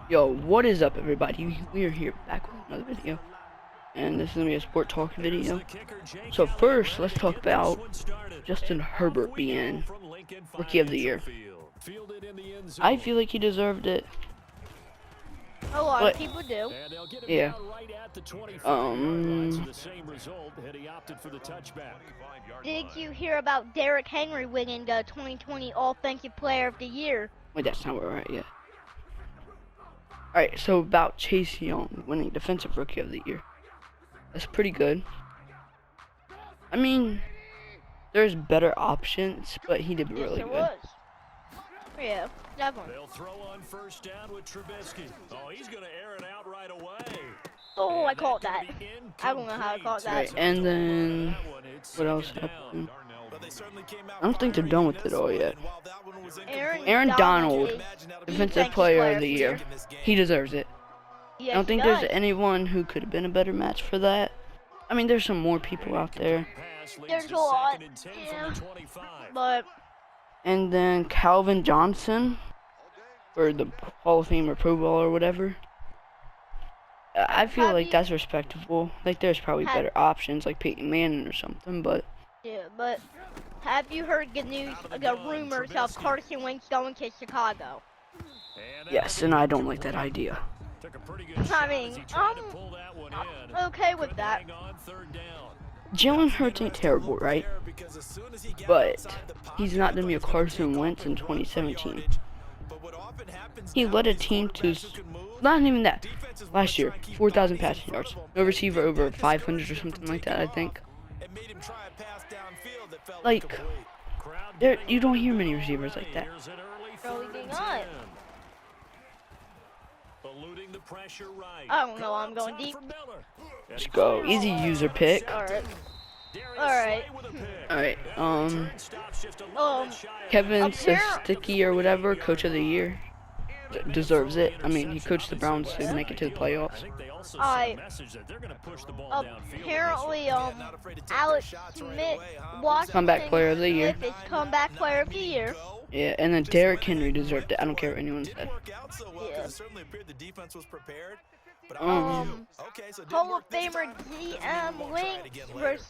Yo, what is up, everybody? We are here back with another video, and this is gonna be a sport talk video. So first, let's talk about Justin Herbert being Rookie of the Year. I feel like he deserved it. A lot of people do. Yeah. Did you hear about Derrick Henry winning the 2020 Offensive Player of the Year? Wait, that's not where we're at yet. Alright, so about Chase Young winning Defensive Rookie of the Year. That's pretty good. I mean, there's better options, but he did really good. Was. Yeah, definitely. They'll throw on first down with Trubisky. Oh, he's going to air it out right away. Oh, I caught that. I don't know how I caught that. Right, and then what else happened? I don't think they're done with it all yet. Aaron Donald, Defensive Player of the Year. He deserves it. Yes, I don't think there's anyone who could have been a better match for that. I mean, there's some more people out there. There's a lot, yeah, but... And then Calvin Johnson, for the Hall of Fame or Pro Bowl or whatever. I feel like that's respectable. Like, there's probably better options, like Peyton Manning or something, but... Yeah, but have you heard the news, the rumors of Carson Wentz going to Chicago? Yes, and I don't like that idea. I mean, I'm okay with that. Jalen Hurts ain't terrible, right? But he's not going to be a Carson Wentz in 2017. He led a team to, not even that, last year, 4,000 passing yards. No receiver over 500 or something like that, I think. Like, you don't hear many receivers like that. Really not. I don't know, I'm going deep. Let's go. Easy user pick. Alright. Alright, Kevin Sticky or whatever, Coach of the Year. Deserves it. I mean, he coached the Browns to make it to the playoffs. Apparently, Alex Smith watched Comeback Player of the Year. Comeback Player of the Year. Yeah, and then Derrick Henry deserved it. I don't care what anyone said. Yeah. Hall of Famer GM Lynch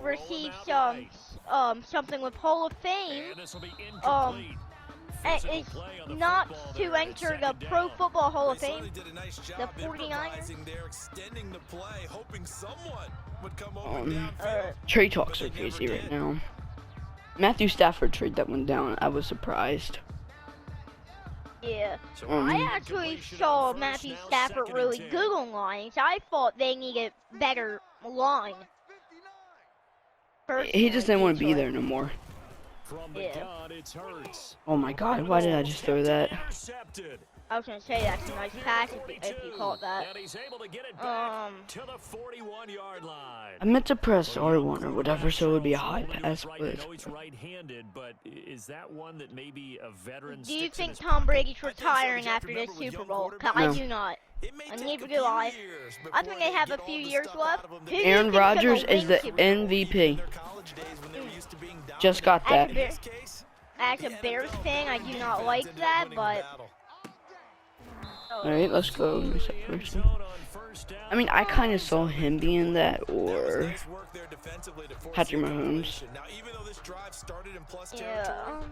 received something with Hall of Fame. And it's not to enter the Pro Football Hall of Fame. The 49ers. Trade talks are crazy right now. Matthew Stafford trade that went down. I was surprised. Yeah. I actually saw Matthew Stafford really good online, so I thought they needed better line. He just didn't want to be there no more. Yeah. Oh my god, why did I just throw that? I was gonna say that's a nice pass if you caught that. I meant to press R1 or whatever, so it would be a high pass. But do you think Tom Brady's retiring after this Super Bowl? No. I do not. I neither do I. I think they have a few years left. Aaron Rodgers is the MVP. Just got that. As a Bears fan, I do not like that, but... Alright, let's go. I mean, I kind of saw him being that, or Patrick Mahomes. Yeah.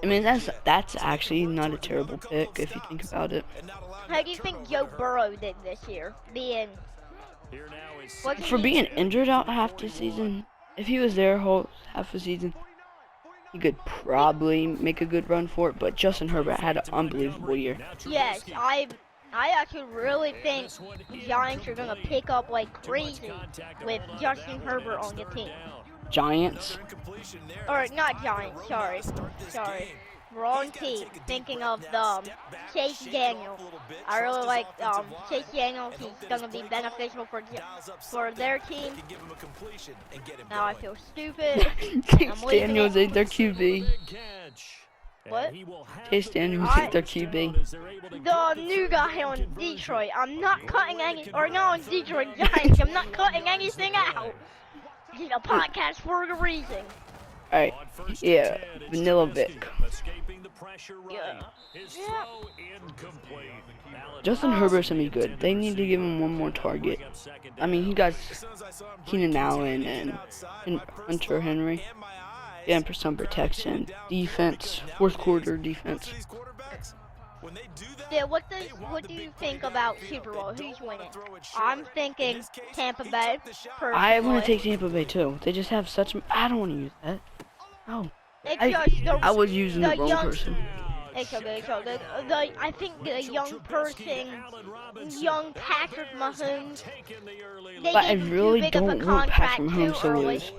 I mean, that's actually not a terrible pick if you think about it. How do you think Joe Burrow did this year? For being injured out half the season, if he was there whole half the season, he could probably make a good run for it, but Justin Herbert had an unbelievable year. Yes, I actually really think the Giants are going to pick up like crazy with Justin Herbert on the team. Giants? Or not Giants, sorry. Wrong team. Thinking of the Chase Daniel. I really like Chase Daniel. He's going to be beneficial for their team. Now I feel stupid. Chase Daniels ain't their QB. What? Chase Daniels ain't their QB. The new guy on Detroit. I'm not cutting any, or not on Detroit Giants. I'm not cutting anything out. It's a podcast for a reason. Alright, yeah, Vanilla Vic. pressure right. Yeah. His Yeah. throw incomplete. Allen Justin Herbert's gonna be good. They need to give him one more target. I mean, he got Keenan Allen and Hunter Henry. Yeah, for some protection. Defense, fourth quarter defense. Yeah, what do you think about Super Bowl? Who's winning? I'm thinking Tampa Bay. I want personally. to take Tampa Bay too. They just have such. I don't want to use that. Oh, It's I just I was using the wrong young- person. It's okay, it's okay. I think the young person, young Patrick Mahomes, they But I gave him really too big of a don't want contract Patrick too Mahomes to early. lose.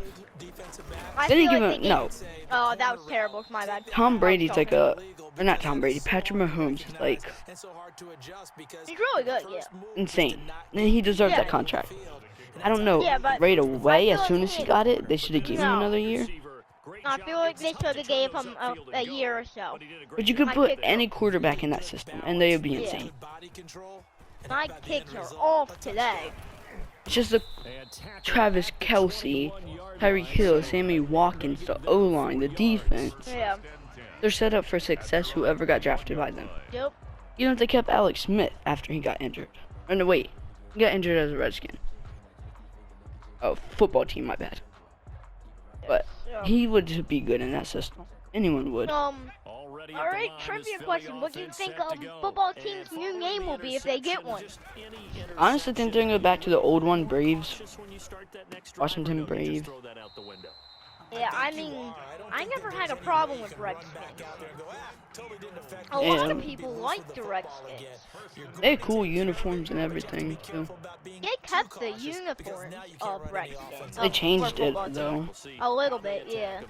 I They didn't feel give like him they no. Oh, that was terrible. It's my bad. Tom Brady's like sorry. or not Tom Brady. Patrick Mahomes is like He's really good, yeah. insane, and he deserves Yeah. that contract. I don't know. Yeah, but Right away, I as feel soon like as he got it, they should have given him No. another year. I feel like they should have gave him a year or so. But you could My put kick- any quarterback in that system, and they would be Yeah. insane. My kicks are off today. It's just the Travis Kelce, Tyreek Hill, Sammy Watkins, the O-line, the defense. Yeah. They're set up for success, whoever got drafted by them. Yep. You know, they kept Alex Smith after he got injured. Oh, no, wait. He got injured as a Redskin. Oh, football team, my bad. But So, he would be good in that system. Anyone would. Alright, trivia question. What do you think football team's new name will be if they get one? Honestly, think they're going to go back to the old one, Braves. Washington Brave. Yeah, I mean, I never had a problem with Redskins. A lot Yeah. of people like the Redskins. They had cool uniforms and everything, too. They kept the uniform of Redskins. They changed it, football team. though. A little bit, yeah.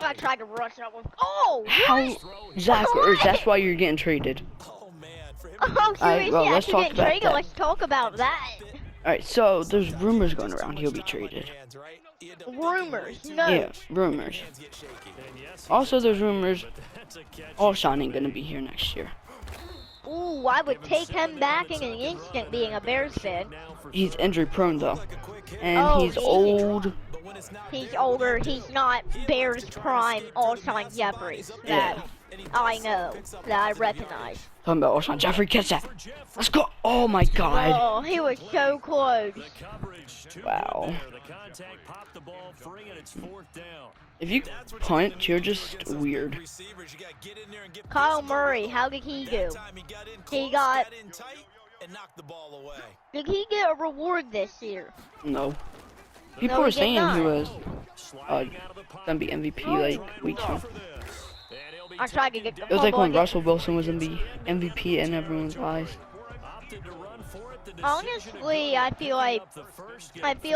I tried to rush that one. Oh, How? what? Zach Ertz, that's why you're getting traded. Oh, seriously, well, let's after talk getting about traded, that. let's talk about that. Alright, so there's rumors going around he'll be traded. Rumors, no. Yeah, rumors. Also, there's rumors Alshon ain't gonna be here next year. Ooh, I would take him back in an instant being a Bears fan. He's injury prone though, and Oh, he's is he? old. He's older, he's not Bears prime Alshon Jeffrey. Yeah. That I know, that I recognize. Talking about Alshon Jeffrey, catch that. Let's go. Oh my God. Oh, he was so close. Wow. If you punt, you're just weird. Kyle Murray, how did he do? He got. Did he get a reward this year? No. People No, were he did saying not. he was gonna be MVP like week 2. I tried to get the It was like when football Russell Wilson was MVP in everyone's eyes. Honestly, I feel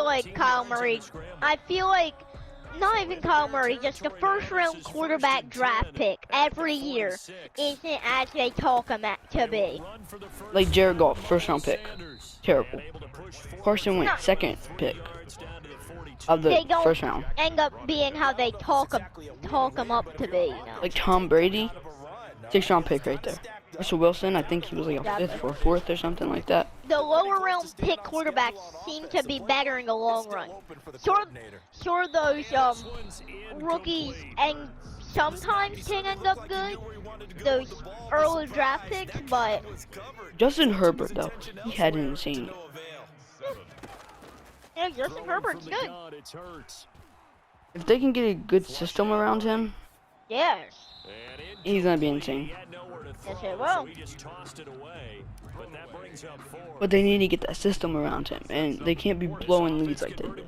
like Kyle Murray. I feel like not even Kyle Murray, just the first round quarterback draft pick every year isn't as they talk him to be. Like Jared Goff, first round pick. Terrible. Carson Wentz, second pick of the They don't first round. end up being how they talk him up to be. You know. Like Tom Brady, 6th round pick right there. Russell Wilson, I think he was like a 5th or 4th or something like that. The lower round pick quarterbacks seem to be better in the long run. Sure those rookies and sometimes can end up good, those early draft picks, but Justin Herbert though, he had an insane. yeah, Justin Herbert's good. If they can get a good system around him, Yes. he's gonna be insane. Yes, it will. But they need to get that system around him, and they can't be blowing leads like they did.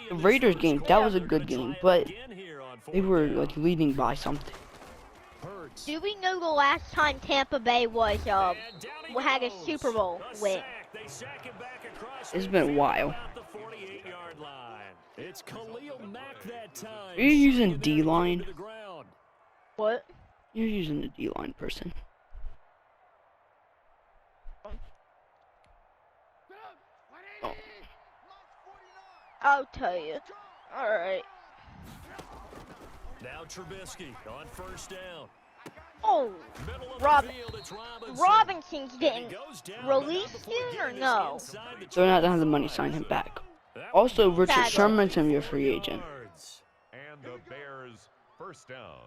The Raiders game, that was a good game, but they were like leading by something. Do we know the last time Tampa Bay was had a Super Bowl win? It's been a while. Are you using D-line? What? You're using the D-line person. Oh. I'll tell you. All right. Now Trubisky on first down. Oh, Middle of Rob- the field, it's Robinson. Robinson's getting Goes down, released but soon or that no? is inside the They're not gonna have the money to sign him back. Also, Richard Sadly. Sherman's gonna be a free agent. And the Bears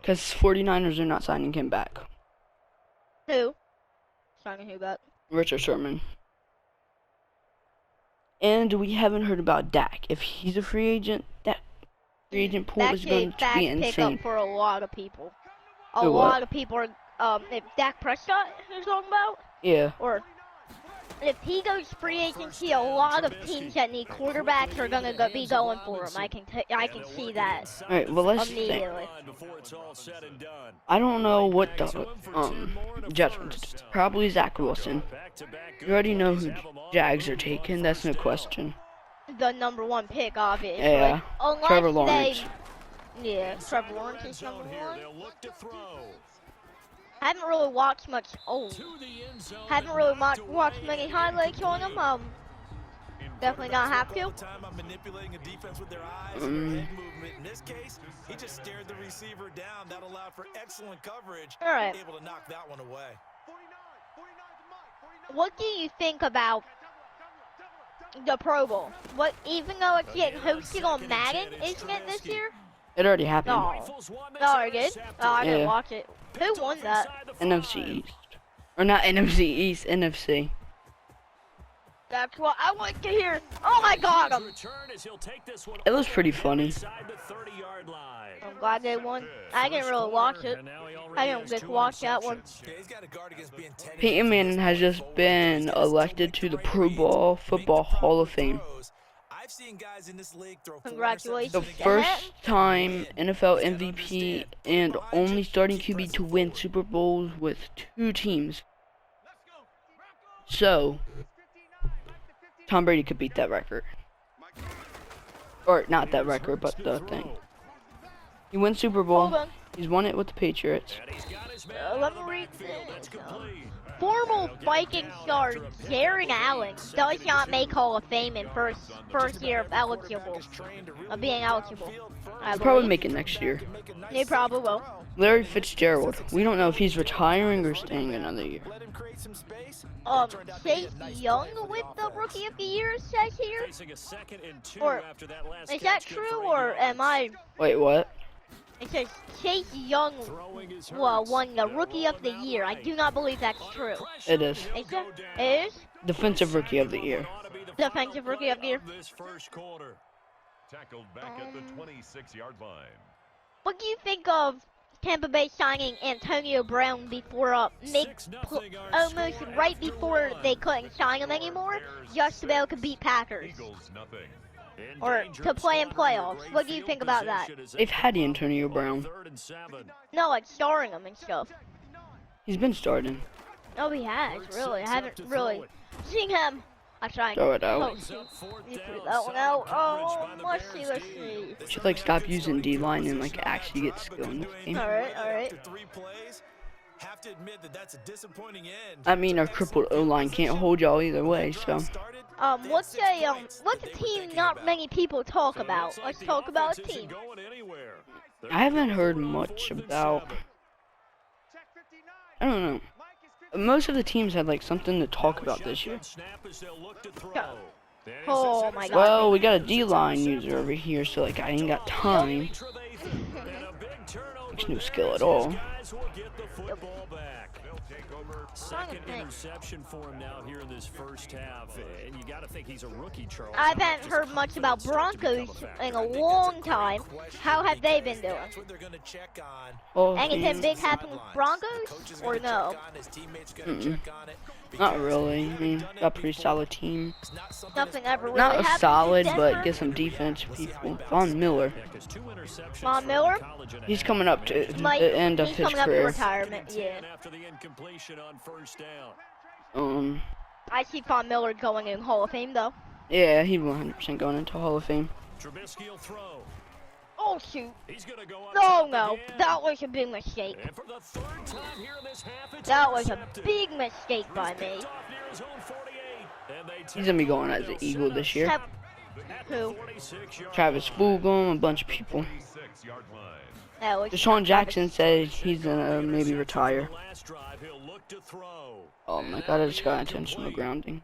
Because 49ers are not signing him back. Who? Signing who back? Richard Sherman. And we haven't heard about Dak. If he's a free agent, that free agent pool is going to be pick up insane. for a lot of people. A Who, lot what? of people are, if Dak Prescott is talking about, Yeah. or if he goes free agency, a lot of teams that need quarterbacks are gonna be going for him. I can see that Alright, well, let's think. immediately. I don't know what the Jets want to do. Probably Zach Wilson. You already know who Jags are taking. That's no question. The #1 pick, obviously. Yeah. Unless Trevor Lawrence. Yeah, Trevor Lawrence is #1. I haven't really watched much. Haven't really watched many highlights on him. Definitely gonna have to. In this case, he just stared the receiver down. That allowed for excellent coverage. All right. Able to knock that one away. What do you think about the Pro Bowl? Even though it's getting hosted on Madden, isn't it this year? It already happened. No, it did. Oh, I didn't Yeah. watch it. Who won that? NFC East. Or not NFC East, NFC. That's what I want to hear. Oh, I got him. It was pretty funny. I'm glad they won. I didn't really watch it. I didn't just watch that one. Peyton Manning has just been elected to the Pro Bowl Football Hall of Fame. Congratulations. The first time NFL MVP and only starting QB to win Super Bowls with 2 teams. So, Tom Brady could beat that record. Or not that record, but the thing. He wins Super Hold Bowl. on. He's won it with the Patriots. Let me read this. Former Viking star Jared Allen does not make Hall of Fame in first year of being eligible. He'll probably make it next year. He probably will. Larry Fitzgerald. We don't know if he's retiring or staying another year. Chase Young with the Rookie of the Year, says here. Or is that true, or am I? Wait, what? It says Chase Young won the Rookie of the Year. I do not believe that's true. It is. Is it? It is? Defensive Rookie of the Year. Defensive Rookie of the Year. Tackled back at the 26-yard line. What do you think of Tampa Bay signing Antonio Brown before almost right before they couldn't sign him anymore, just to be able to beat Packers? Or to play in playoffs. What do you think about that? They've had Antonio Brown. No, like starring him and stuff. He's been starting. No, he has, really. I haven't really seen him. I tried. Throw it out. Oh, you threw that one out. Oh, let's see. Should like stop using D-line and like actually get skill in this game. Alright. I mean, our crippled O-line can't hold y'all either way, so. What's a team not many people talk about? Let's talk about a team. I haven't heard much about. I don't know. Most of the teams had like something to talk about this year. Oh my god. Well, we got a D-line user over here, so like I ain't got time. There's no skill at all. Second interception for him now here in this first half, and you got to think he's a rookie, Charles. I haven't heard much about Broncos in a long time. How have they been doing? Oh, Anything big happen with Broncos, or no? Not really. I mean, got a pretty solid team. Nothing ever really Not a happened solid, in but Denver? get some defense people. Von Miller. Von Miller? He's coming up to the Like, end of he's his coming up to career. retirement, yeah. After the incompletion on first down. I see Von Miller going in Hall of Fame, though. Yeah, he's 100% going into Hall of Fame. Trubisky will throw. Oh, shoot. He's gonna go up No, top no. again. That was a big mistake. And for the third time here in this half, it's That was a intercepted. big mistake by me. Off near his own 48. And they He's gonna be going as an Eagle this year. Who? Travis Fulgham, a bunch of people. 6-yard line. That was Deshaun Jackson said he's gonna maybe retire. Last drive, he'll look to throw. Oh my god, I just got intentional grounding.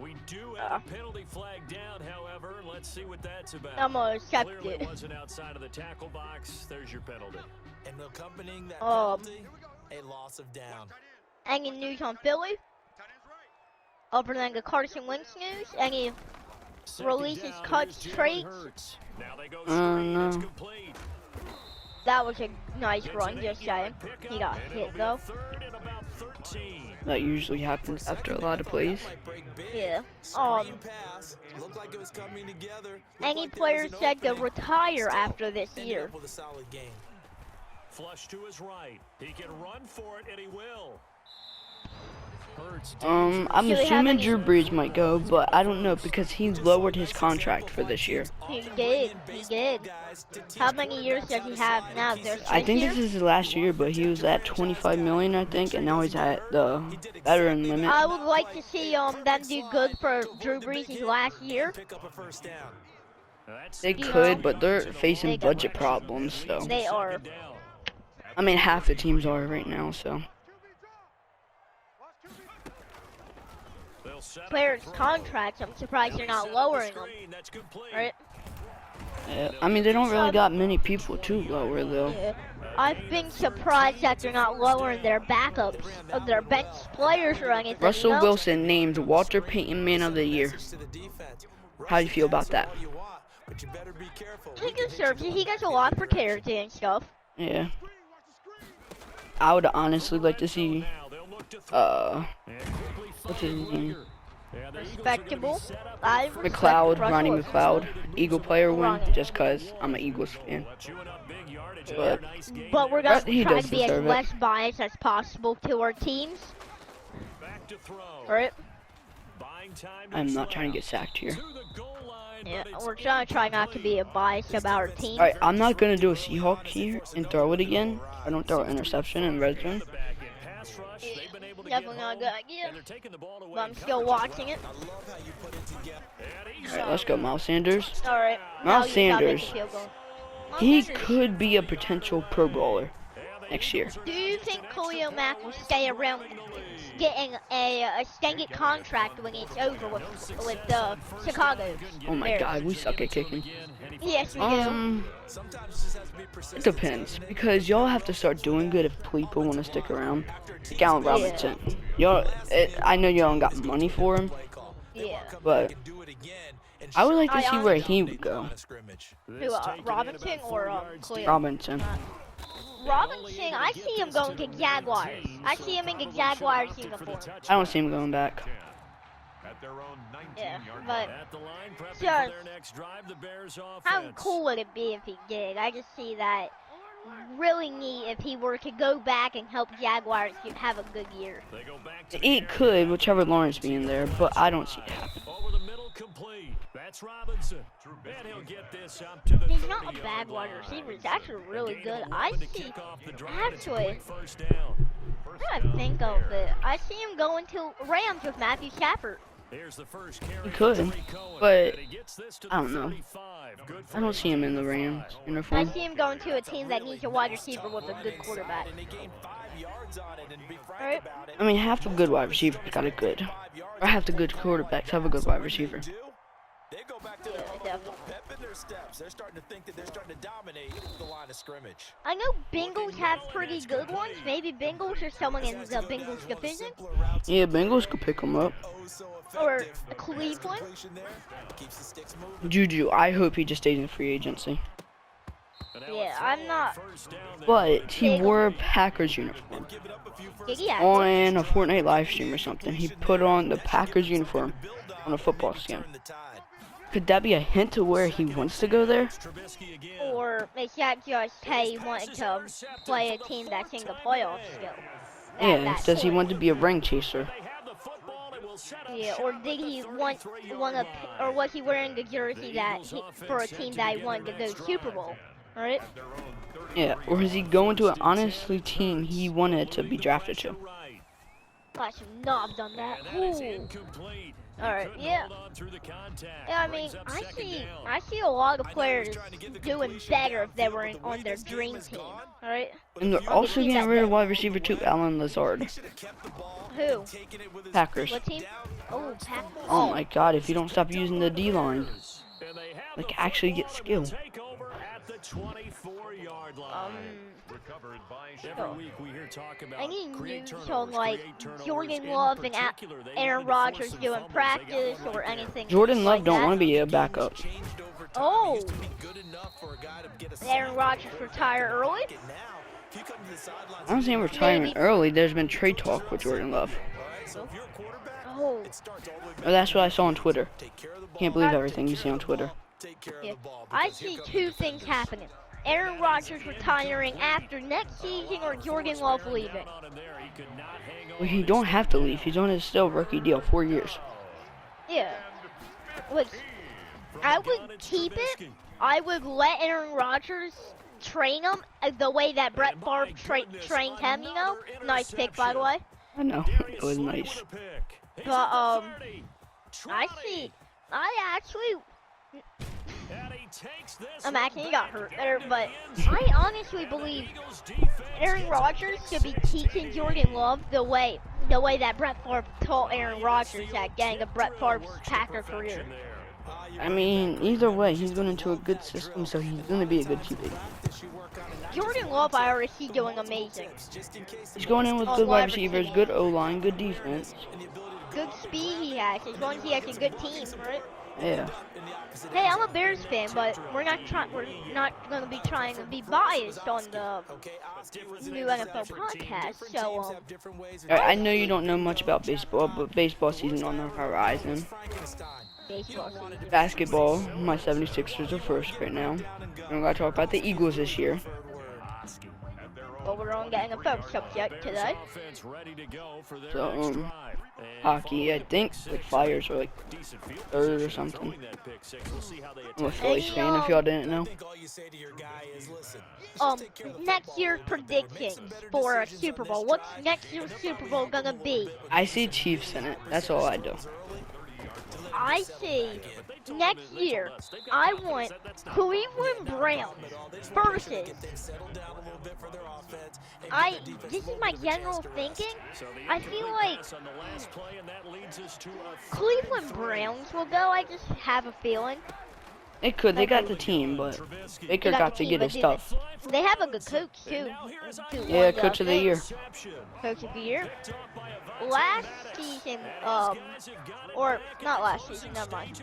We do have a penalty flag down, however. Let's see what that's about. I'm gonna accept Clearly it. wasn't outside of the tackle box. There's your penalty. And accompanying that penalty, a loss of down. Any news on Philly? Other than the Carson Wentz news? Any releases, cuts, trades? Now they go no. It's complete. That was a nice run, just saying. He got hit though. Third and about 13. That usually happens after a lot of plays. Yeah. Pass. Looked like it was coming together. Any players said to retire after this year? With a solid game. Flush to his right. He can run for it, and he will. Hurts I'm Do they have assuming any- Drew Brees might go, but I don't know because he lowered his contract for this year. He did. He did. How many years does he have now? There's I think years? this is his last year, but he was at 25 million, I think, and now he's at the veteran limit. I would like to see them do good for Drew Brees' last year. Pick up a first down. They could, but they're facing budget problems, so. They are. I mean, half the teams are right now, so. Players' contracts, I'm surprised they're not lowering them. Right? Yeah, I mean, they don't really got many people to lower, though. Yeah. I've been surprised that they're not lowering their backups of their bench players or anything. Russell you know? Wilson named Walter Payton Man of the Year. How do you feel about that? He deserves it. He gets a lot for character and stuff. Yeah. I would honestly like to see, what's his name? Respectable. McLeod, Ronnie McLeod, Eagle player win, just cause I'm an Eagles fan. But we're gonna he try does to be as deserve it. less biased as possible to our teams. Right? I'm not trying to get sacked here. Yeah, we're gonna try not to be a bias about our team. Alright, I'm not gonna do a Seahawk here and throw it again. I don't throw an interception in red zone. Definitely not a good idea. But I'm still watching it. Alright, let's go, Miles Sanders. Alright. Miles now you gotta make Sanders. the field goal. Miles He Sanders, could be a potential Pro Bowler next year. do you think Khalil Mack will stay around getting a extended contract when it's over with Chicago? Oh my Bears? god, we suck at kicking. Yes, we do. It depends, because y'all have to start doing good if people want to stick around. Like Allen Robinson. I know y'all don't got money for him, Yeah. but I would like to see where he would go. Who, Robinson or Khalil? Robinson. Robinson, I see him going to Jaguars. I see him in the Jaguars uniform. I don't see him going back. At their own Yeah, 19-yard but At the line, prepping for just their next drive, the Bears how offense. cool would it be if he did? I just see that really neat if he were to go back and help Jaguars have a good year. They go back to It could, with Trevor Lawrence being there, but I don't see it happen. over the middle, complete. That's Robinson. And he'll get this up to the He's not a 30-yard bad wide line. receiver. He's actually really Gain good. of I 11 to see, kick off the drive. It's a actually, quick first down. I'm trying to think of it. I see him going to Rams with Matthew Stafford. Here's the first carry He for could, Tariq Cohen, but and he gets this to I the don't know. 35. Good for I don't see him in the Rams I uniform. see him going to a team that needs a wide receiver with a good quarterback. Right? I mean, half the good wide receivers got a good, or half the good quarterbacks have a good wide receiver. They go back to Yeah, their definitely. pep in their steps. They're starting to think that they're starting to dominate the line of scrimmage. I know Bengals have pretty good ones. Maybe Bengals or someone in the Bengals division. Yeah, Bengals could pick him up. Or Cleveland. Juju, I hope he just stays in free agency. Yeah, I'm not. But he wore a Packers uniform Did he have on a Fortnite live stream or something. He put on the Packers uniform on a football game. Could that be a hint to where he wants to go there? Or is that just, hey, wanting to play a team that's in the playoffs still? At Yeah, that does he point. want to be a ring chaser? Yeah, or did he want to, or was he wearing the jersey for a team that he wanted to go Super Bowl? Right? Yeah, or is he going to an honestly team he wanted to be drafted to? I should not have done that. And that is Ooh. incomplete. He Alright, couldn't yeah. hold on through the contact. Yeah, I mean, Brings up I second see down. a lot of players doing better if they were on their dream team. Alright? And they're also getting rid of wide receiver 2, Alan Lazard. Who? Packers. What team? Oh, Packers. Oh my god, if you don't stop using the D-line. And they have Like, the actually get football skill. and take over at the 24-yard line. Recovered by Every week we hear talk about I need create news turnovers, on like create turnovers. Jordan In Love and particular, they Aaron wanted to force Rodgers some doing fumbles. They got practice one or right there. anything. Jordan like Love don't that. want to be a backup. Oh. Aaron Rodgers retire early? I don't see him retiring early. There's been trade talk with Jordan Love. Oh. Oh, that's what I saw on Twitter. Can't believe everything you see on Twitter. Yeah. I see two things happening. Aaron Rodgers retiring after next season or Jordan Love leaving. Well, he don't have to leave. He's on his still rookie deal, 4 years. Yeah. Like, I would keep it. I would let Aaron Rodgers train him the way that Brett Favre trained him, you know? Nice pick, by the way. I know. It was nice. But, I actually he got hurt there, but I honestly believe Aaron Rodgers should be teaching Jordan Love the way that Brett Favre taught Aaron Rodgers at getting a Brett Favre's Packer career. I mean, either way, he's going into a good system, so he's going to be a good QB. Jordan Love, I already see doing amazing. He's going in with good wide receivers, good O-line, good defense. Good speed he has, as long as he has a good team, right? Yeah. Hey, I'm a Bears fan, but we're not going to be trying to be biased on the new NFL podcast. So, I know you don't know much about baseball, but baseball season on the horizon. baseball season. Basketball, my 76ers are first right now. I'm going to talk about the Eagles this year. But we're on getting a first subject today. So, hockey, I think the Flyers are like third or something. I'm a Phillies fan, if y'all didn't know. Next year's predictions for a Super Bowl. What's next year's Super Bowl gonna be? I see Chiefs in it. That's all I do. I see next year, I want Cleveland Browns versus. This is my general thinking. I feel like Cleveland Browns will go. I just have a feeling. It could. They got the team, but Baker got to get his stuff. They have a good coach too. Yeah, coach of the year. Coach of the year. Last season, or not last season, never mind.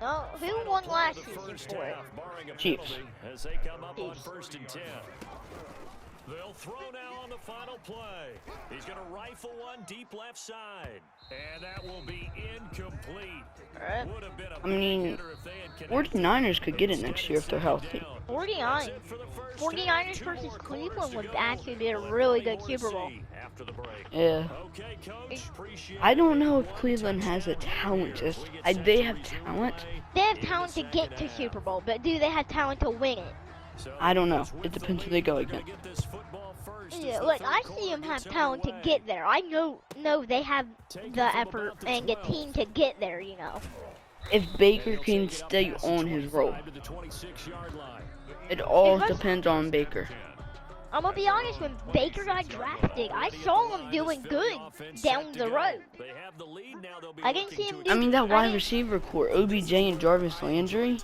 No, who won last season for it? Chiefs. As they come up on 1st and 10. They'll throw now on the final play. He's going to rifle one deep left side. And that will be incomplete. Right. Would have been a I mean, 49ers could get it next year if they're healthy. 49ers versus Cleveland would actually be a really good Super Bowl. Yeah. I don't know if Cleveland has a talent. They have talent. They have talent to get to Super Bowl, but do they have talent to win it? I don't know. It depends who they go against. Yeah, like I see them have talent to get there. I know they have the effort and the team to get there, you know. If Baker can stay on his role. It all depends on Baker. I'm gonna be honest, when Baker got drafted, I saw him doing good down the road. I didn't see him do. I mean, that wide receiver core, OBJ and Jarvis Landry.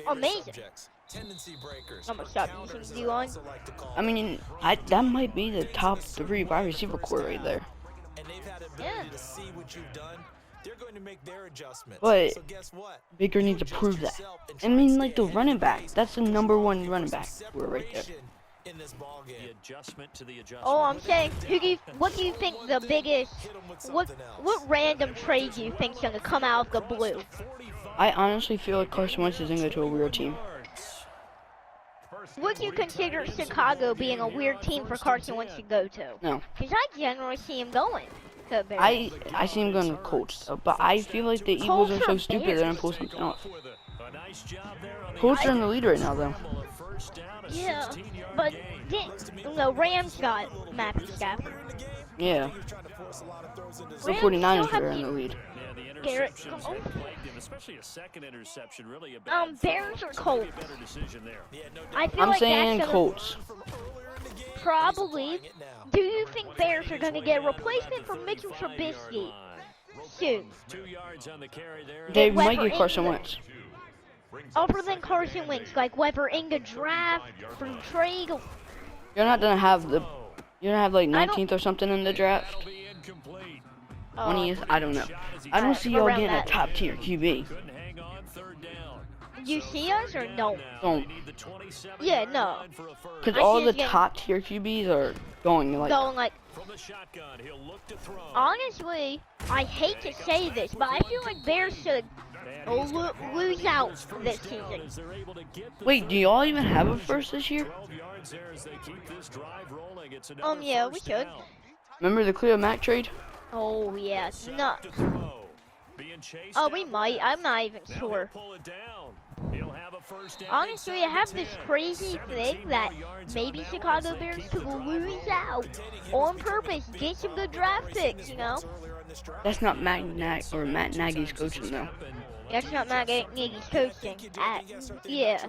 Amazing. I'm gonna stop using D-line. I mean, that might be the top 3 wide receiver core right there. Yeah. But Baker needs to prove that. I mean, like the running back. That's the #1 running back core right there. Oh, I'm saying, what do you think the biggest, what random trade do you think's gonna come out of the blue? I honestly feel like Carson Wentz is gonna go to a weird team. Would you consider Chicago being a weird team for Carson Wentz to go to? No. Because I generally see him going to Bears. I see him going to Colts, but I feel like the Eagles are so stupid they're gonna pull something off. Colts are in the lead right now, though. first down, a Yeah, 16-yard but gain. the Rams got Matthew Stafford. Yeah. The Rams 49ers still were have in the lead. Yeah, the Garrett interceptions Cole. have plagued him, especially a second interception. Really a bad Bears throw. or So maybe Colts? a better decision there. I feel I'm like saying that's gonna Colts. probably. Do you think Bears are gonna get a replacement for Mitchell Trubisky soon? 2 yards on the carry there. They Weber might get Carson England. Wentz. Other than Carson Wentz, like whether in the draft from trade. You're not gonna have the. You're gonna have like I don't- 19th or something in the draft. That'll be incomplete. 20th. I don't know. I don't see y'all Around getting a that. top tier QB. Couldn't hang on third down. You see us or no? Don't. Yeah, no. Because I all see the us getting- top tier QBs are going like. Going like, From the shotgun, he'll look to throw. honestly, I hate to say this, but I feel like Bears should lose out this season. Wait, do y'all even have a first this year? 12 yards there as they keep this drive rolling. It's Yeah, we should. Remember the Cleo Mack trade? Oh yeah, no. To throw. Being chased Oh, we down. might. I'm not even Now sure. he'll pull it down. He'll have a first down Honestly, I inside have the this 10. crazy thing 17 that more yards maybe on that Chicago one as they Bears keep could the drive lose rolling. out on purpose, get some good draft picks, you know? That's not Matt Nagy's coaching though. That's not Matt Nagy's coaching. Yeah.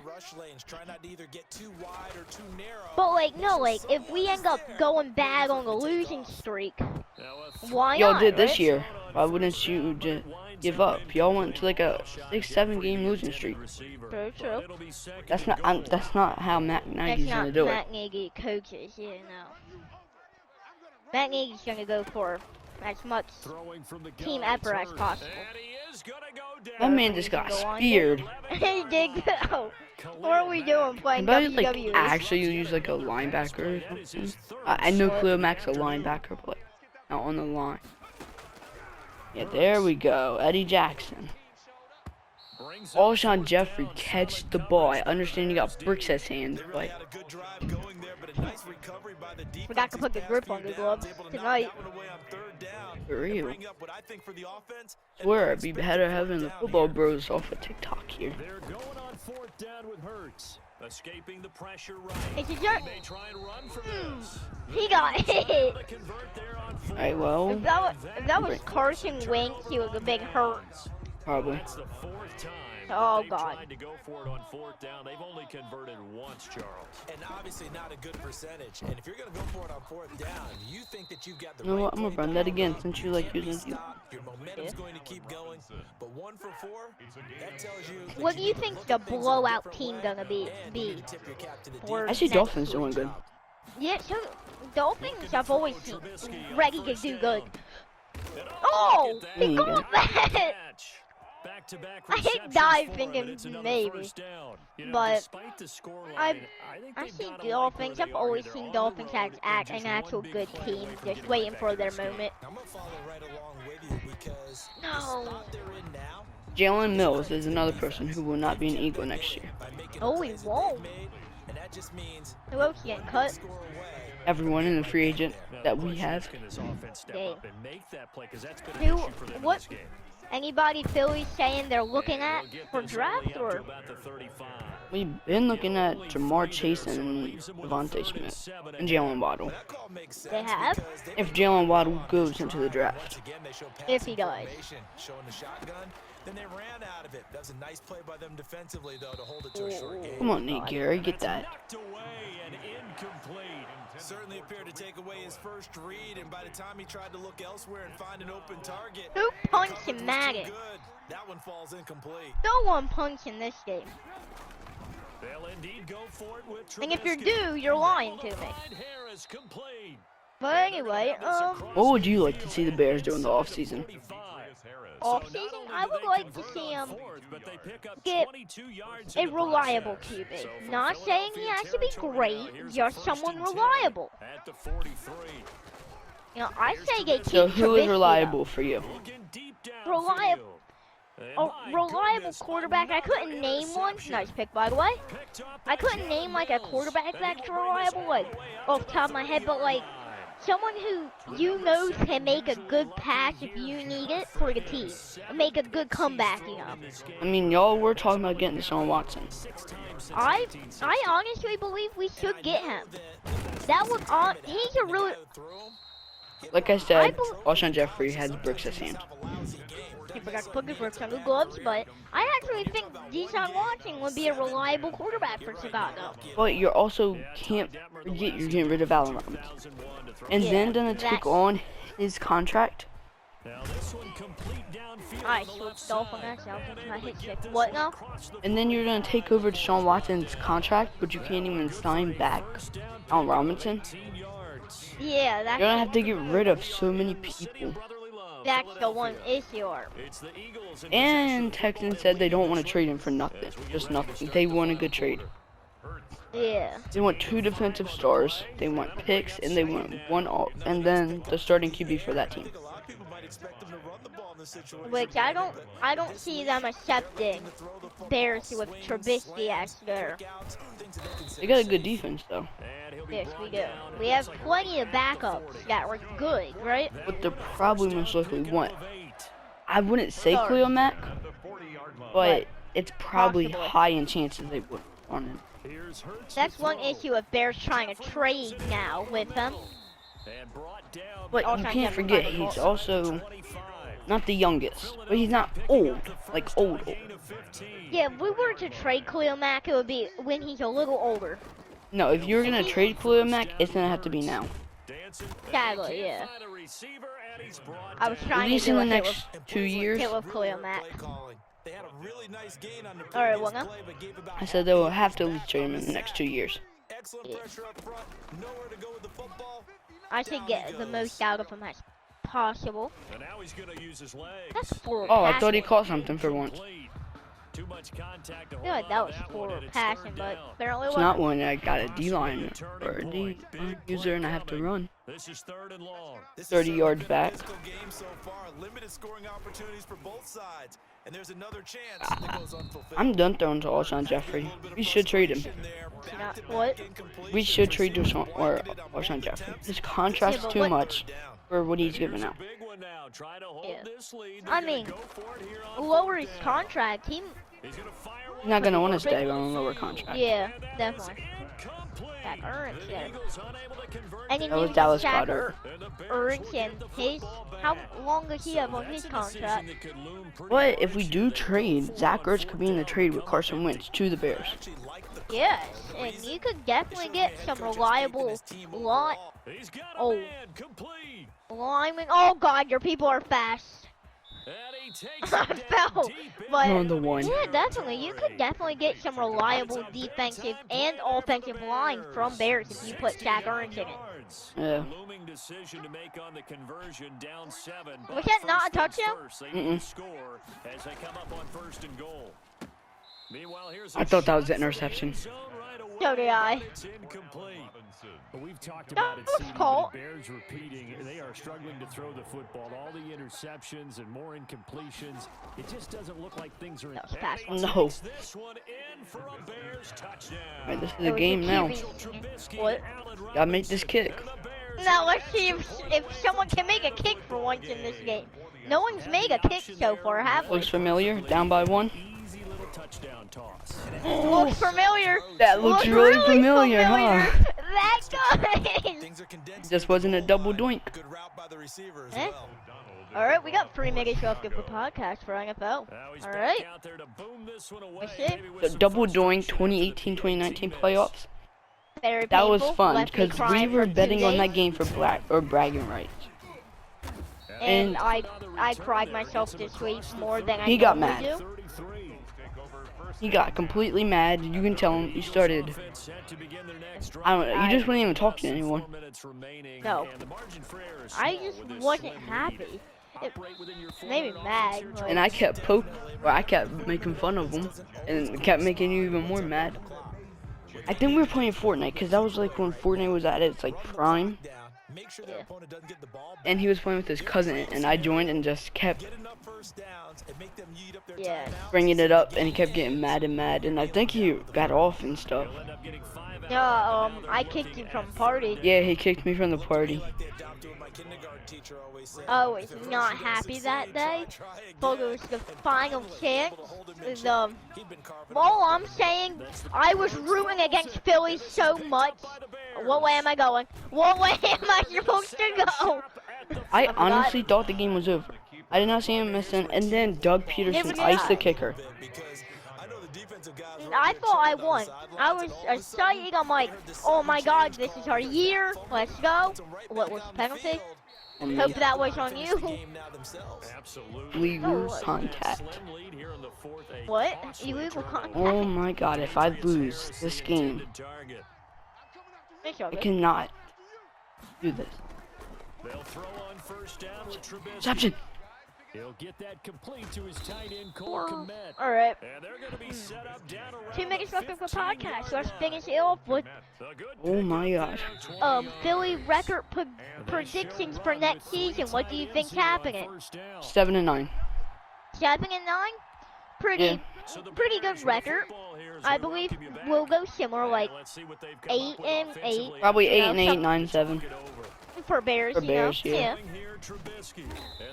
But like, no, like, if we end up going bad on the losing streak, why Y'all not, did this right? year. Why wouldn't you just give up? Y'all went to like a 6-7 game losing streak. True, true. That's not how Matt That's Nagy's not gonna do it. Matt Nagy coaches, yeah, no. Matt Nagy's gonna go for as much team effort as possible. That man just got speared. He did go. What are we doing playing Anybody like WWE? actually use like a linebacker or something? I know Cleo Mack's a linebacker, but like not on the line. Yeah, there we go. Eddie Jackson. Alshon Jeffrey catch the ball. I understand you got bricks as hands, but Forgot to put the grip on the gloves tonight. for real. Swear, I'd be better having the football bros off of TikTok here. They're going on fourth down with Hurts. Escaping the pressure right. It's a jerk. They try and run from this. He got hit. To convert there on fourth. Alright, well, If that was Carson Wentz, he was a big hurt. probably. That's the fourth time. Oh, they've God. tried to go for it on fourth down. They've only converted once, Charles. And obviously not a good percentage. And if you're going to go for it on fourth down, you think that you've got the You know right what? I'm gonna play run that call. again since you like Can't be using. stopped. Your momentum's going to keep going. But 1 for 4, that tells you that What do you need to think look the at things in a blowout different team way. gonna be? And you need to tip your cap to the For I defense. see next Dolphins doing good. Yeah, so Dolphins have always been ready to do good. Oh, There he you got that. Back-to-back I hit receptions dive for him, thinking and it's another maybe. first down. You know, But despite the scoreline, I've think I they've see gotta like where Dolphins. they I've are. always They're seen on the Dolphins road. as They're an just actual one good big play team, away from just getting waiting back for in their this game. moment. I'm going to follow right along with you because the No. spot they're in now, Jalen Mills is another person who will not be an Eagle next year. by making Oh, the he plays that won't. they've made, and that just means Who else getting cut? score away. Everyone in the free agent Now, that the we question is, have. can this offense step Dang. up and make that play? 'Cause that's been an Who? issue for them in What? this game. Anybody Philly's saying they're looking And at they'll get for this only draft up to or? about the 35. We've been looking at Jamar Chase and Devontae Smith and Jalen Waddle. That call makes sense They have? because they If Jalen Waddle goes into the once draft. again they show If he passing does. formation, showing the shotgun, then they ran out of it. That was a nice play by them defensively though to hold it to a short game. Come on, Nate Gary, get that. Knocked away and incomplete. Certainly appeared to take away his first read, and by the time he tried to look elsewhere and find an open target, Who punched coverage was him too Madden? good. That one falls incomplete. No one punched in this game. They'll indeed go for it with And if you're Trubisky. due, you're lying to me. Clyde Harris complete. But anyway, What would you like to see the Bears do in the offseason? offseason, I would like to see him get a reliable QB. Not saying he has to be great, just someone reliable. At the 43. You know, I say they keep So who is Trubisky, reliable for you? Looking deep Reliable. downfield. though. And A my reliable goodness, quarterback. I couldn't another name one. interception. Nice pick, by the way. Picked up I by couldn't Jalen name like a Mills. quarterback And that's he'll bring this reliable, all like the way up off to the top of my head, but like 30-yard line. someone who you know can make a good pass if you need it for the team, and make a good comeback. I mean, y'all were talking about getting Deshaun Watson. I honestly believe we should get him. That would he's a really. Like I said, Alshon Jeffrey has bricks as hand. I forgot to put the bricks on the gloves, but I actually think Deshaun Watson would be a reliable quarterback for Chicago. But you also can't forget you're getting rid of Allen Robinson. And then gonna take on his contract. I switched off on that sound since my hit check. What now? And then you're gonna take over Deshaun Watson's contract, but you can't even sign back Allen Robinson. Yeah, You're gonna have to get rid of so many people. that's the one issue. And Texans said they don't want to trade him for nothing. Just nothing. They want a good trade. Yeah. They want 2 defensive stars, they want picks, and they want and then the starting QB for that team. Which I don't see them accepting Bears with Trubisky as their. They got a good defense though. Yes, we do. We have plenty of backups that were good, right? But they're probably most likely want. I wouldn't say Khalil Mack, but it's probably high in chances they would want him. That's one issue of Bears trying to trade now with them. But you can't forget he's also not the youngest, but he's not old, like old. Yeah, if we were to trade Khalil Mack, it would be when he's a little older. No, if you're gonna trade Khalil Mack, it's gonna have to be now. Sadly, yeah. I was At trying least to in do the a next 2 years. hit with Khalil Mack. Alright, what now? I said they will have to at least trade him in the next 2 years. Yeah. I should get the most out of him as possible. That's for Oh, I thought he caught something for once. I feel like that was for passing, but apparently It's not one I got a D-line or a D user and I have to run. 30 yards back. I'm done throwing to Alshon Jeffrey. We should trade him. What? We should trade Alshon Jeffrey. His contract's too much for what he's giving out. Yeah. I mean, lower his contract. He's not gonna want to stay on a lower contract. Yeah, definitely. Zach Ertz, yeah. And That was Dallas Goedert. Ertz and his. How long does he have on his contract? But if we do trade, Zach Ertz could be in the trade with Carson Wentz to the Bears. Yes, and you could definitely get some reliable linemen. Oh God, your people are fast. I fell, but On the one. yeah, definitely. You could definitely get some reliable defensive and offensive line from Bears if you put Zach Ertz in it. Yeah. Was that not a touchdown? I thought that was an interception. So did I. We've talked That about it, was called. the Bears repeating, they are struggling to throw the football. All the interceptions and more incompletions. It just doesn't look like things are in That was fast. No. this one in for a Bears touchdown. Alright, this is a game now. What? Gotta make this kick. Now let's see if someone can make a kick for once in this game. No one's made a kick so far, have we? Looks familiar. Down by 1. Easy little touchdown toss. Looks familiar. That looks really familiar, huh? That does. Just wasn't a double doink. Eh? Alright, we got 3 minutes left of the podcast for NFL. Alright. Let's see. The double doink 2018-2019 playoffs. Very That was painful. fun Left me because we crying were for 2 betting on days. that game for bragging rights. And I cried myself this week more than I He got normally mad. do. He got completely mad. You can tell him he started. I don't know. You just wouldn't even talk to anyone. No. I just wasn't happy. It made me mad. Like, And I kept I kept making fun of him, and it kept making you even more mad. I think we were playing Fortnite because that was like when Fortnite was at its like prime. make sure their opponent doesn't get the ball back. And he was playing with his cousin, and I joined and just kept Get enough first downs and make them yeet up their Yeah. timeouts. bringing it up, and he kept getting mad, and I think he got off and stuff. Yeah, I kicked you from party. Yeah, he kicked me from the party. Like they adopted what my kindergarten teacher always said. I was not happy that day. Thought it was the final chance. All I'm saying, I was rooting against Philly so much. What way am I going? What way am I supposed to go? I honestly thought the game was over. I did not see him missing, and then Doug Peterson did iced the I. kicker. Because I know the defensive guys I thought I won. I was excited. I'm like, oh my God, this is our year. Let's go. What was the penalty? Hope that was on you. Illegal contact. What? Illegal contact? Oh my God, if I lose this game, It's I okay. cannot do this. They'll throw on first down with Trubisky. Reception. He'll get that complete to his tight end, Cole Kmet. All right. And they're going to be set up down around 2 minutes left of the 15-yard podcast. Let's line. finish it off with The good Oh my gosh. Philly record predictions for next season. What do you think's happening? 7-9. 7-9? Pretty good record. I believe we'll go similar, like 8-8. Probably You know, 8-8, 9-7 for Bears. for Bears. You know? Yeah.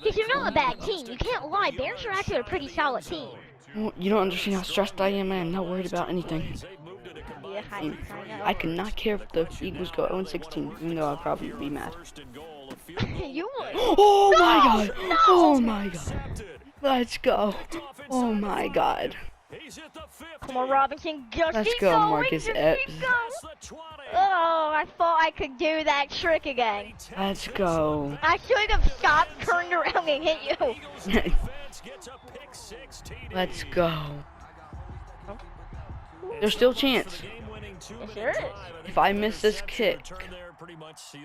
Because you're not a bad team. You can't lie. Bears are actually a pretty solid team. Well, you don't understand how stressed I am, man. I'm not worried about anything. Yeah, I know. I could not care if the Eagles go 0-16, even though I'd probably be mad. You would. Oh my God! No! Oh my God! Let's go! Oh my God! Come on, Robinson. Just Let's keep go, going. Marcus Just Epps. keep going. Oh, I thought I could do that trick again. Let's go! I should have stopped, turned around, and hit you. Let's go! There's still a chance. Yes, there is. If I miss this kick,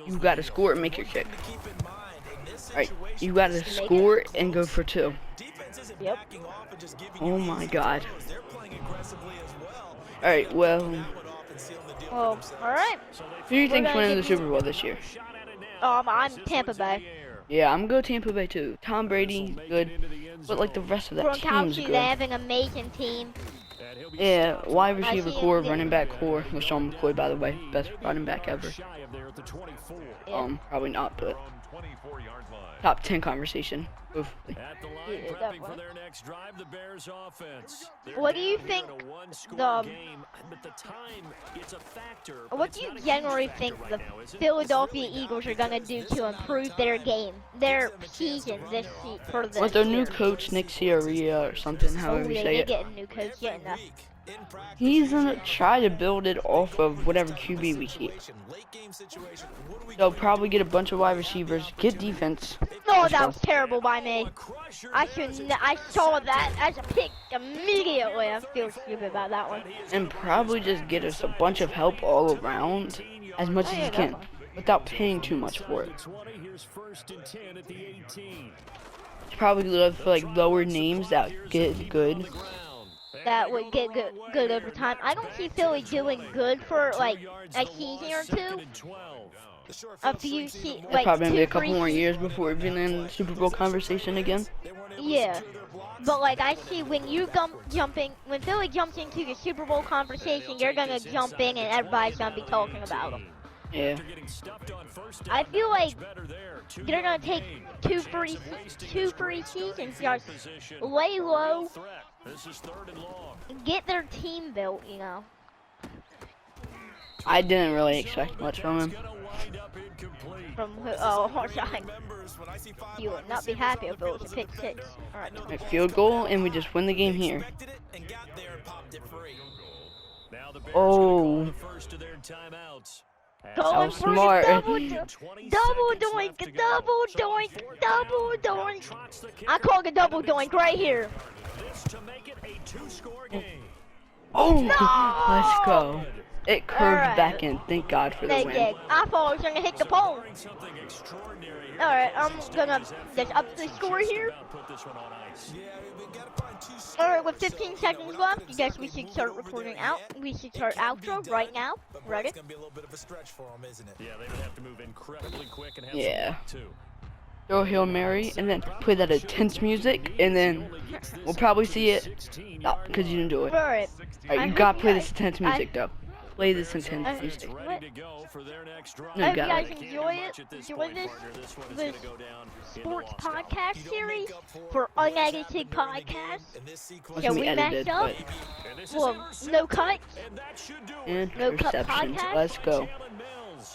you gotta score and make your kick. Alright, you gotta score and go for 2. Yep. Oh my God. Alright, well, Well, all right. who do you think's gonna winning the give Super Bowl this year? I'm Tampa Bay. Yeah, I'm gonna go Tampa Bay too. Tom Brady, good, but like the rest of that team's Gronkowski, good. they have an amazing team. Yeah, wide I receiver see core, him. running back core, with Sean McCoy, by the way, best running back ever. Probably not, but 24-yard line. top 10 conversation. Hopefully. At the line, Yeah, prepping definitely. for their next drive, the Bears offense. What do you think In a one-score the- game, but the time, it's a factor, but What it's do you not a huge generally factor think right the now, is it? Philadelphia Eagles are gonna do to improve their game, their season for this With their new year? coach, Nick Sirianni, or something, however you say They it. get a new coach, yeah, enough. He's gonna try to build it off of whatever QB we keep. They'll probably get a bunch of wide receivers, get defense. No, Let's that go. was terrible by me. I saw that as a pick immediately. I feel stupid about that one. And probably just get us a bunch of help all around, as much as he can, without paying too much for it. 20, here's first and 10 at the 18. Probably look for like lower names that get good. That would get good over time. I don't see Philly doing good for like a season or two. A few like Probably gonna be a 2, couple 3 more years before we've been in Super Bowl conversation again. Yeah, but like I see when when Philly jumps into the Super Bowl conversation, you're gonna jump in and everybody's gonna be talking about them. Yeah. I feel like they're gonna take two free seasons, just lay low, get their team built, you know. I didn't really expect much from him. From who? Oh, sorry. You would not be happy if it was a pick 6. All right. A field goal, and we just win the game here. Oh. Going for smart. the double doink, double doink, double doink. I call it a double doink right here. Oh, No! let's go. It curved Alright. back in. Thank God for the They win. did. I thought I was gonna hit the pole. Something extraordinary here. Alright, I'm gonna just up the score here. About put this one on ice. Yeah, we gotta find two Alright, with 15 seconds left, I guess we should start recording out. We should start outro right now. Ready? It's gonna be a little bit of a stretch for him, isn't it? Yeah, they would have to move incredibly quick and have Yeah. some luck, too. Throw a Hail Mary and then play that intense music, and then we'll probably see it. Because you didn't do it. Alright. Alright, you gotta play this intense music though. Play this intense music. Ready to go for their next drive. No, I you hope you got guys it. enjoy it. Enjoy this sports podcast series for unedited podcasts. In this sequence, It's Yeah, gonna be we edited, messed up. but Well, no cuts. interceptions. podcast? Let's go.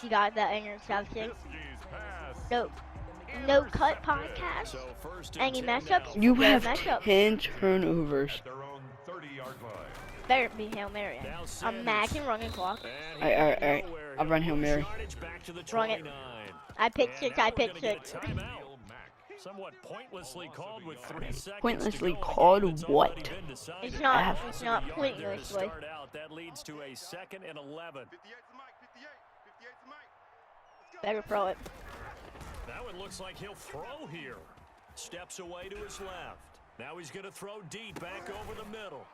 You got that interception. pass. No cut podcast. Any mess ups? You Yeah, have mess ups. 10 turnovers. Their own 30-yard line. Better be Hail Mary. Imagine running clock. Alright. I'll run Hail Mary. Run it. I picked six. I picked six. Somewhat pointlessly called with 3 seconds. Pointlessly to go. called It's what? already been decided. It's not. F. It's not 50 yards there to pointlessly. start out. That leads to a 2nd and 11. 58 to Mike. 58 to Mike. Let's go. Better throw it. Now it looks like he'll throw here. Steps away to his left. Now he's going to throw deep back over the middle.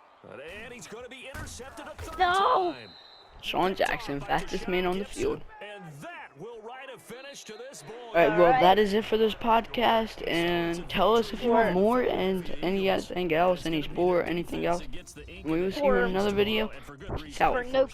And he's going to be intercepted a third No! time. Sean Jackson, fastest man on the field. And that will write a finish to this ball. Alright, well, Alright. that is it for this podcast. And tell us if you want more and anything else, any sport, anything else. We will see you in another video. Peace out. For no